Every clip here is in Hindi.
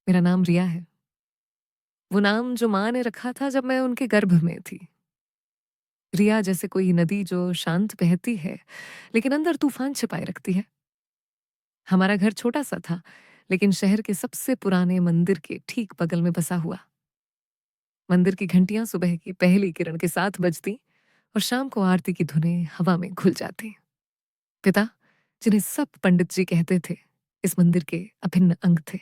मेरा नाम रिया है। वो नाम जो माँ ने रखा था जब मैं उनके गर्भ में थी। रिया जैसे कोई नदी जो शांत बहती है, लेकिन अंदर तूफान छिपाए रखती है। हमारा घर छोटा-सा था, लेकिन शहर के सबसे पुराने मंदिर के ठीक बगल में बसा हुआ। मंदिर की घंटियाँ सुबह की पहली किरण के साथ बजतीं और शाम को आरती की धुनें हवा में घुल जातीं। पिता, जिन्हें सब पंडित जी कहते थे, इस मंदिर के अभिन्न अंग थे।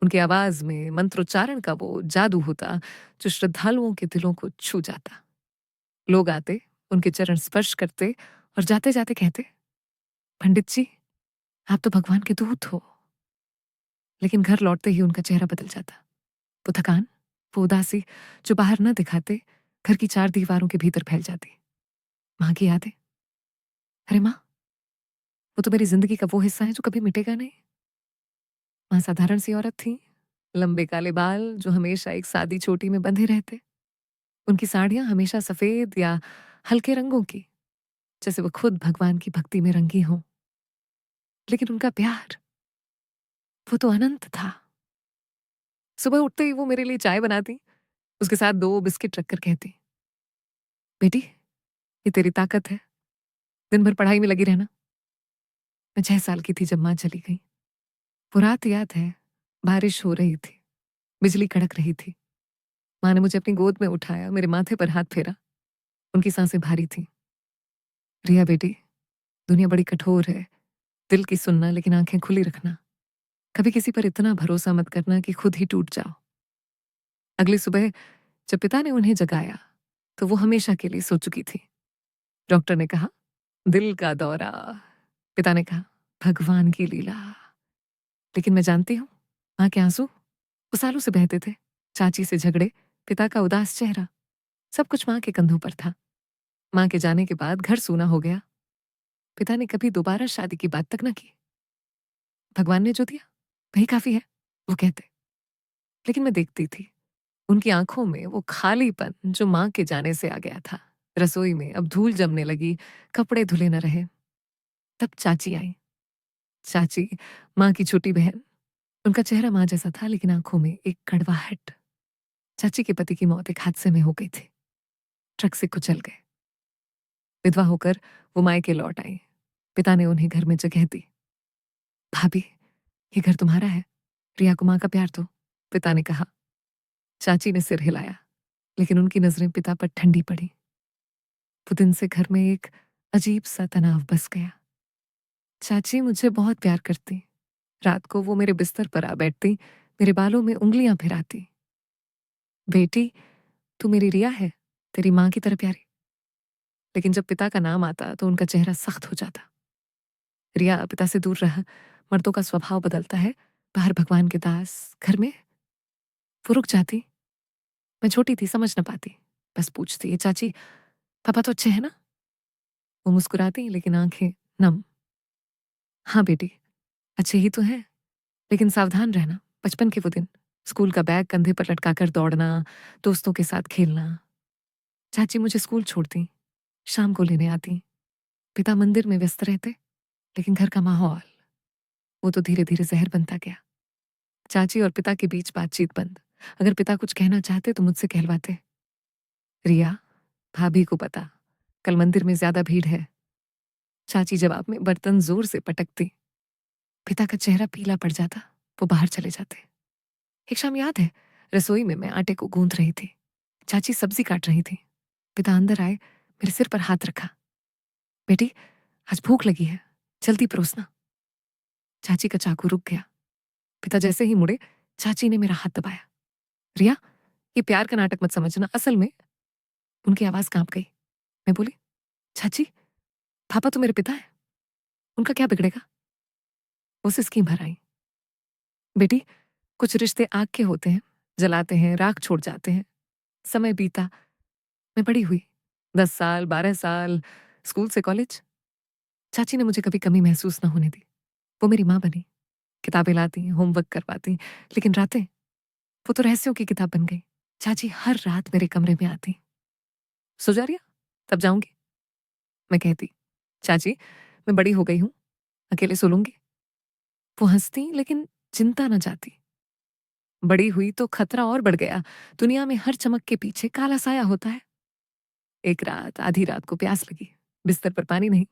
उनकी आवाज में मंत्रोच्चारण का वो जादू होता जो श्रद्धालुओं के दिलों को छू जाता। लोग आते, उनके चरण स्पर्श करते और जाते-जाते कहते, पंडित जी, आप तो भगवान के दूत हो। लेकिन घर लौटते ही उनका चेहरा बदल जाता। वो थकान, वो उदासी जो बाहर न दिखाते, घर की चार दीवारों के भीतर फैल जाती। माँ की यादें। अरे माँ, वो तो मेरी जिंदगी का वो हिस्सा है जो कभी मिटेगा नहीं। माँ साधारण सी औरत थी, लंबे काले बाल जो हमेशा एक सादी चोटी में बंधे रहते। उनकी साड़ियां हमेशा सफेद या हल्के रंगों की, जैसे वो खुद भगवान की भक्ति में रंगी हों। लेकिन उनका प्यार, वो तो अनंत था। सुबह उठते ही वो मेरे लिए चाय बनाती, उसके साथ 2 बिस्किट रखकर कहती, बेटी, ये तेरी ताकत है, दिन भर पढ़ाई में लगी रहना। मैं 6 साल की थी जब माँ चली गई। वो रात याद है, बारिश हो रही थी, बिजली कड़क रही थी। माँ ने मुझे अपनी गोद में उठाया, मेरे माथे पर हाथ फेरा। उनकी सांसें भारी थीं। रिया बेटी, दुनिया बड़ी कठोर है, दिल की सुनना लेकिन आंखें खुली रखना। कभी किसी पर इतना भरोसा मत करना कि खुद ही टूट जाओ। अगली सुबह जब पिता ने उन्हें जगाया, तो वो हमेशा के लिए सो चुकी थी। डॉक्टर ने कहा, दिल का दौरा। पिता ने कहा, भगवान की लीला। लेकिन मैं जानती हूँ, माँ के आंसू वो सालों से बहते थे। चाची से झगड़े, पिता का उदास चेहरा, सब कुछ माँ के कंधों पर था। माँ के जाने के बाद घर सूना हो गया। पिता ने कभी दोबारा शादी की बात तक न की। भगवान ने जो दिया, वही काफी है, वो कहते। लेकिन मैं देखती थी, उनकी आंखों में वो खालीपन जो माँ के जाने से आ गया था। रसोई में अब धूल जमने लगी, कपड़े धुले न रहे। तब चाची आई। चाची, माँ की छोटी बहन। उनका चेहरा माँ जैसा था, लेकिन आंखों में एक कड़वाहट। चाची के पति की मौत एक हादसे में हो गई थी। ट्रक से कुचल गए। विधवा होकर वो मायके लौट आई। पिता ने उन्हें घर में जगह दी। भाभी, ये घर तुम्हारा है, रिया को माँ का प्यार दो, पिता ने कहा। चाची ने सिर हिलाया, लेकिन उनकी नजरें पिता पर ठंडी पड़ी। वो दिन से घर में एक अजीब सा तनाव बस गया। चाची मुझे बहुत प्यार करती। रात को वो मेरे बिस्तर पर आ बैठती, मेरे बालों में उंगलियां फिराती। बेटी, तू मेरी रिया है, तेरी माँ की तरह प्यारी। लेकिन जब पिता का नाम आता तो उनका चेहरा सख्त हो जाता। रिया पिता से दूर रहा, मर्दों का स्वभाव बदलता है, बाहर भगवान के दास, घर में वो रुक जाती। मैं छोटी थी, समझ न पाती, बस पूछती, चाची, पापा तो अच्छे हैं ना? वो मुस्कुराती, लेकिन आंखें नम। हाँ बेटी, अच्छे ही तो हैं, लेकिन सावधान रहना। बचपन के वो दिन, स्कूल का बैग कंधे पर लटकाकर दौड़ना, दोस्तों के साथ खेलना। चाची मुझे स्कूल छोड़ती, शाम को लेने आती। पिता मंदिर में व्यस्त रहते, लेकिन घर का माहौल, वो तो धीरे धीरे जहर बनता गया। चाची और पिता के बीच बातचीत बंद। अगर पिता कुछ कहना चाहते तो मुझसे कहलवाते, रिया, भाभी को पता, कल मंदिर में ज्यादा भीड़ है। चाची जवाब में बर्तन जोर से पटकती। पिता का चेहरा पीला पड़ जाता, वो बाहर चले जाते। एक शाम याद है, रसोई में मैं आटे को गूंथ रही थी। चाची सब्जी काट रही थी। पिता अंदर आए, मेरे सिर पर हाथ रखा। बेटी, आज भूख लगी है, जल्दी परोसना। चाची का चाकू रुक गया। पिता जैसे ही मुड़े, चाची ने मेरा हाथ दबाया। रिया, ये प्यार का नाटक मत समझना, असल में। उनकी आवाज कांप गई। मैं बोली, चाची, पापा तो मेरे पिता है, उनका क्या बिगड़ेगा? वो सिसकी भर आई। बेटी, कुछ रिश्ते आग के होते हैं, जलाते हैं, राख छोड़ जाते हैं। समय बीता, मैं बड़ी हुई, 10 साल, 12 साल, स्कूल से कॉलेज। चाची ने मुझे कभी कमी महसूस न होने दी। वो मेरी माँ बनी, किताबें लाती, होमवर्क करवाती, लेकिन रातें, वो तो रहस्यों की किताब बन गई। चाची हर रात मेरे कमरे में आती। सो जा रिया, तब जाऊंगी। मैं कहती, चाची, मैं बड़ी हो गई हूँ, अकेले सो लूंगी। वो हंसती, लेकिन चिंता न जाती। बड़ी हुई तो खतरा और बढ़ गया। दुनिया में हर चमक के पीछे काला साया होता है। एक रात आधी रात को प्यास लगी, बिस्तर पर पानी नहीं।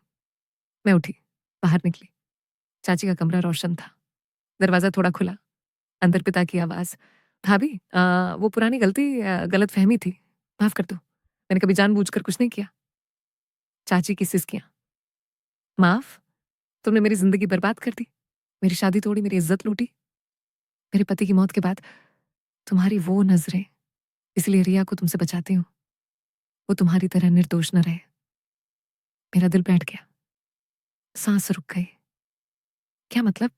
मैं उठी, बाहर निकली। चाची का कमरा रोशन था। दरवाजा थोड़ा खुला। अंदर पिता की आवाज, भाभी वो पुरानी गलत फहमी थी, माफ कर दो, मैंने कभी जानबूझकर कुछ नहीं किया। चाची की सिसकियां, माफ? तुमने मेरी जिंदगी बर्बाद कर दी, मेरी शादी तोड़ी, मेरी इज्जत लूटी। मेरे पति की मौत के बाद तुम्हारी वो नजरें, इसलिए रिया को तुमसे बचाती हूँ, वो तुम्हारी तरह निर्दोष न रहे। मेरा दिल बैठ गया, सांस रुक गई। क्या मतलब?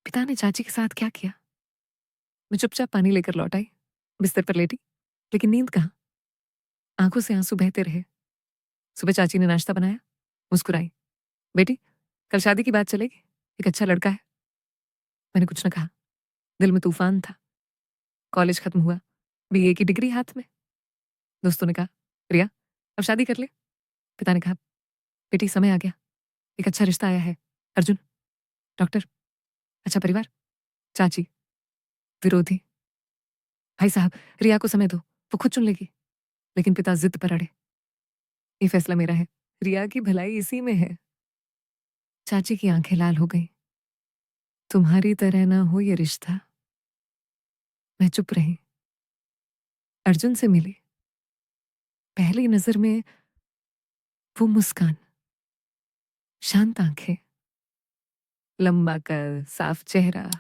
पिता ने चाची के साथ क्या किया? मैं चुपचाप पानी लेकर लौट आई, बिस्तर पर लेटी, लेकिन नींद कहाँ? आंखों से आंसू बहते रहे। सुबह चाची ने नाश्ता बनाया, मुस्कुराई, बेटी कल शादी की बात चलेगी, एक अच्छा लड़का है। मैंने कुछ न कहा, दिल में तूफान था। कॉलेज खत्म हुआ, बीए की डिग्री हाथ में। दोस्तों ने कहा, रिया अब शादी कर ले। पिता ने कहा, बेटी समय आ गया, एक अच्छा रिश्ता आया है, अर्जुन डॉक्टर, अच्छा परिवार। चाची विरोधी, भाई साहब रिया को समय दो, वो खुद चुन लेगी। लेकिन पिता जिद पर अड़े, ये फैसला मेरा है, रिया की भलाई इसी में है। चाची की आंखें लाल हो गई, तुम्हारी तरह ना हो ये रिश्ता। मैं चुप रही। अर्जुन से मिली, पहली नजर में वो मुस्कान, शांत आंखें, लंबा कद, साफ चेहरा,